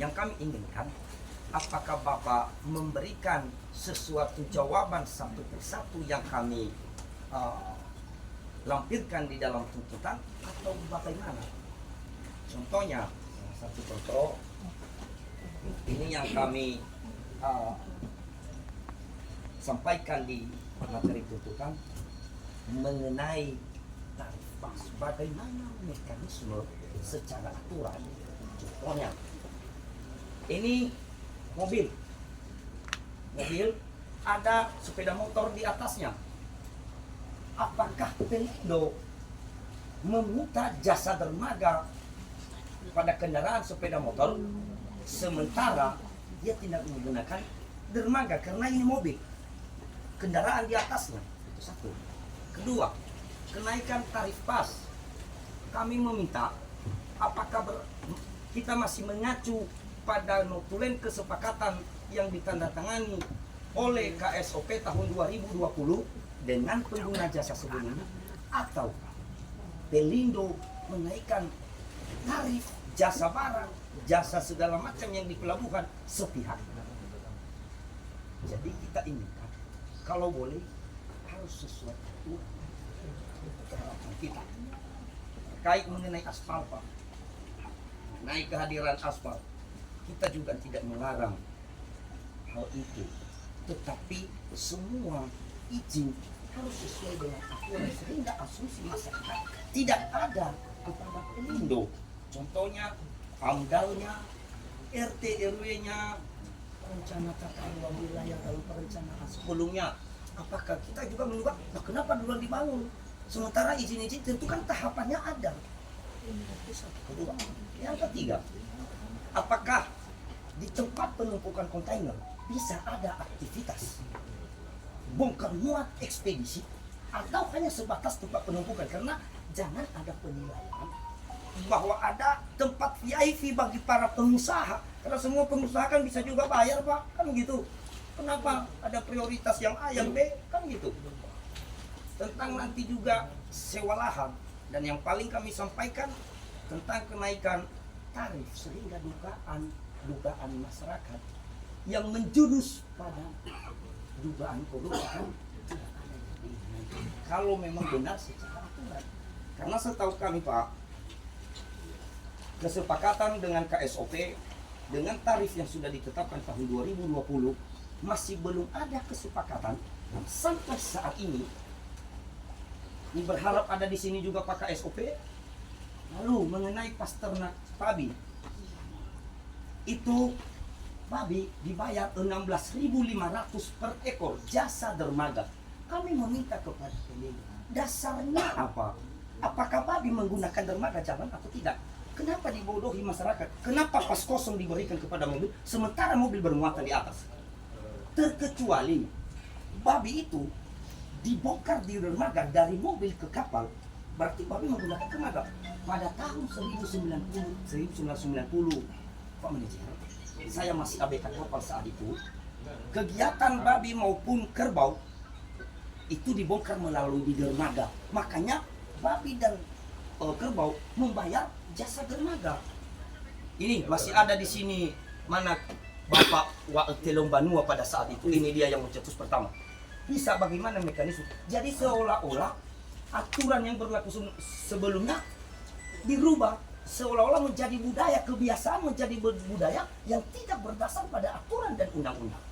Yang kami inginkan, apakah Bapak memberikan sesuatu jawaban satu persatu yang kami lampirkan di dalam tuntutan atau bagaimana? Contohnya, satu contoh, ini yang kami sampaikan di materi tuntutan mengenai tarif pas. Bagaimana mekanisme secara aturan? Contohnya, ini mobil ada sepeda motor di atasnya. Apakah Pelindo meminta jasa dermaga pada kendaraan sepeda motor sementara dia tidak menggunakan dermaga karena ini mobil, kendaraan di atasnya? Itu satu. Kedua, kenaikan tarif pas. Kami meminta apakah kita masih mengacu pada notulen kesepakatan yang ditandatangani oleh KSOP tahun 2020 dengan pengguna jasa sebelumnya, atau Pelindo menaikkan tarif jasa barang, jasa segala macam yang di pelabuhan sepihak. Jadi kita inginkan, kalau boleh harus sesuai aturan kita terkait mengenai aspal, Pak. Mengenai kehadiran aspal, kita juga tidak melarang hal itu, tetapi semua izin harus sesuai dengan aturan sehingga asumsi masyarakat tidak ada kepada Pelindo. Contohnya amdalnya, RT RW-nya, rencana tata ruang wilayah dalam perencanaan sebelumnya. Apakah kita juga menunggu, nah kenapa duluan dibangun? Sementara izin-izin tentu kan tahapannya ada. Itu satu. Kedua. Yang ketiga, apakah di tempat penumpukan kontainer bisa ada aktivitas bongkar muat ekspedisi atau hanya sebatas tempat penumpukan? Karena jangan ada penilaian bahwa ada tempat VIP bagi para pengusaha, karena semua pengusaha kan bisa juga bayar, Pak, kan gitu. Kenapa ada prioritas yang A yang B, kan gitu. Tentang nanti juga sewa lahan, dan yang paling kami sampaikan tentang kenaikan tarif sehingga dugaan masyarakat yang menjurus pada dugaan korupsi tidak ada. Kalau memang benar secara aturan, karena setahu kami, Pak, kesepakatan dengan KSOP dengan tarif yang sudah ditetapkan tahun 2020 masih belum ada kesepakatan sampai saat ini. Ini berharap ada di sini juga Pak KSOP. Lalu mengenai Pasternak Babi, itu babi dibayar 16.500 per ekor jasa dermaga. Kami meminta kepada Pelindo, dasarnya apa? Apakah babi menggunakan dermaga jalan atau tidak? Kenapa dibodohi masyarakat? Kenapa pas kosong diberikan kepada mobil sementara mobil bermuatan di atas? Terkecuali babi itu dibongkar di dermaga dari mobil ke kapal, berarti babi menggunakan dermaga. Pada tahun 1990, Pak Manajer, saya masih ABK kapal saat itu, kegiatan babi maupun kerbau itu dibongkar melalui di dermaga. Makanya babi dan kerbau membayar jasa dermaga. Ini masih ada di sini mana Bapak Telong Banua pada saat itu. Ini dia yang mencetus pertama. Bisa bagaimana mekanisme? Jadi seolah-olah aturan yang berlaku sebelumnya dirubah, seolah-olah menjadi budaya, kebiasaan menjadi budaya yang tidak berdasar pada aturan dan undang-undang.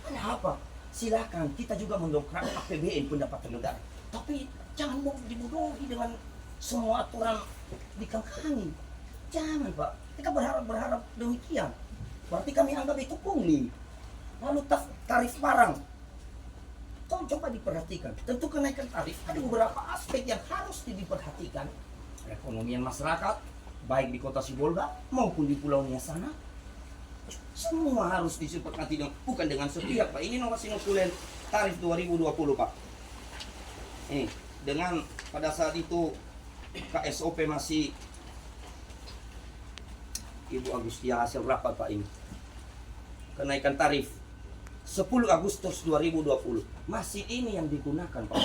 Kenapa? Silakan kita juga mendongkrak APBN, pendapatan negara, tapi jangan mau dibodohi dengan semua aturan dikangkangi. Jangan, Pak. Kita berharap demikian. Berarti kami anggap itu pungli. Lalu tarif barang, coba diperhatikan. Tentu kenaikan tarif ada beberapa aspek yang harus diperhatikan. Perekonomian masyarakat, baik di kota Sibolga maupun di Pulau Niasana, semua harus disepakati bukan dengan sepihak, Pak. Ini nomor notulen tarif 2020, Pak. Ini dengan pada saat itu KSOP masih Ibu Agustia hasil rapat, Pak, ini kenaikan tarif 10 Agustus 2020 masih ini yang digunakan, Pak.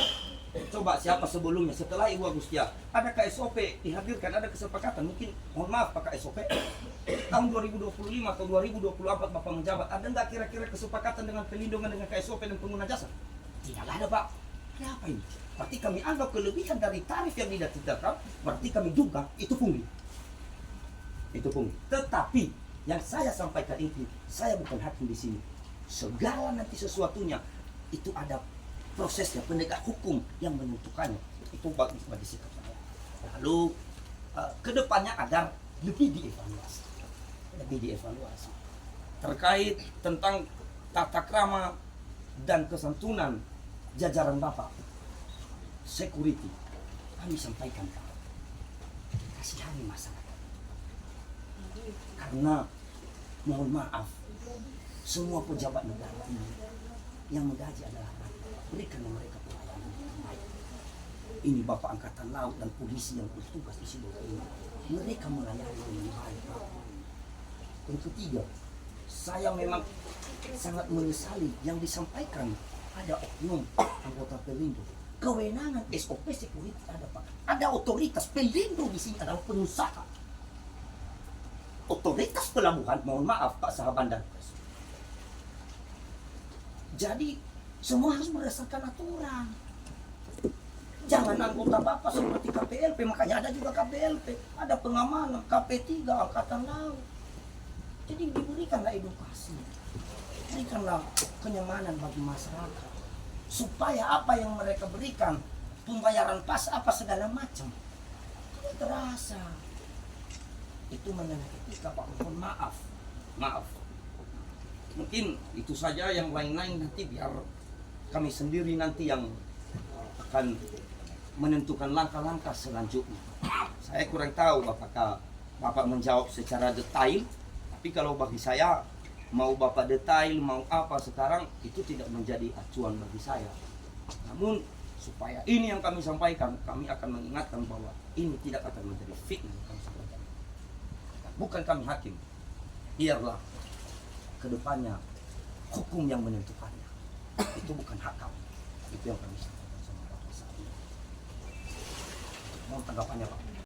Coba siapa sebelumnya setelah Ibu Agustia ada KSOP dihadirkan, ada kesepakatan, mungkin mohon maaf Pak KSOP tahun 2025 atau 2024 Bapak menjabat, ada nggak kira-kira kesepakatan dengan pelindungan dengan KSOP dan pengguna jasa? Tidak ada, Pak. Kenapa ini? Berarti kami anggap kelebihan dari tarif yang tidak ditetapkan, berarti kami juga itu pungli. Itu pungli. Tetapi yang saya sampaikan itu, saya bukan hakim di sini. Segala nanti sesuatunya itu ada prosesnya, penegak hukum yang menentukannya. Itu bagi sikap saya. Lalu kedepannya agar lebih dievaluasi terkait tentang tata krama dan kesantunan jajaran Bapak security, kami sampaikan, Pak, kasihani masyarakat, karena mohon maaf, semua pejabat negara ini yang menggaji adalah rakyat. Berikan mereka pelayanan yang baik. Ini Bapak Angkatan Laut dan polisi yang bertugas di sini ini, mereka melayani dengan baik, Pak. Yang ketiga, saya memang sangat menyesali yang disampaikan ada oknum anggota pelindung. Kewenangan SOP security ada, Pak. Ada otoritas pelindung di sini adalah pengusaha. Otoritas pelabuhan, mohon maaf Pak sahabat dan pers. Jadi semua harus berdasarkan aturan. Jangan anggota Bapak seperti KPLP, makanya ada juga KPLP, ada pengamanan, KP3, Angkatan Laut. Jadi diberikanlah edukasi, berikanlah kenyamanan bagi masyarakat, supaya apa yang mereka berikan, pembayaran pas apa segala macam, tidak terasa. Itu mengenai etika, Pak. Mohon maaf. Mungkin itu saja, yang lain-lain nanti biar kami sendiri nanti yang akan menentukan langkah-langkah selanjutnya. Saya kurang tahu apakah Bapak menjawab secara detail, tapi kalau bagi saya, mau Bapak detail, mau apa sekarang, itu tidak menjadi acuan bagi saya. Namun, supaya ini yang kami sampaikan, kami akan mengingatkan bahwa ini tidak akan menjadi fitnah yang kami sampaikan. Bukan kami hakim, biarlah kedepannya hukum yang menentukannya. Itu bukan hak kami. Itu yang kami sampaikan sama Bapak saat ini. Mohon tanggapannya, Pak.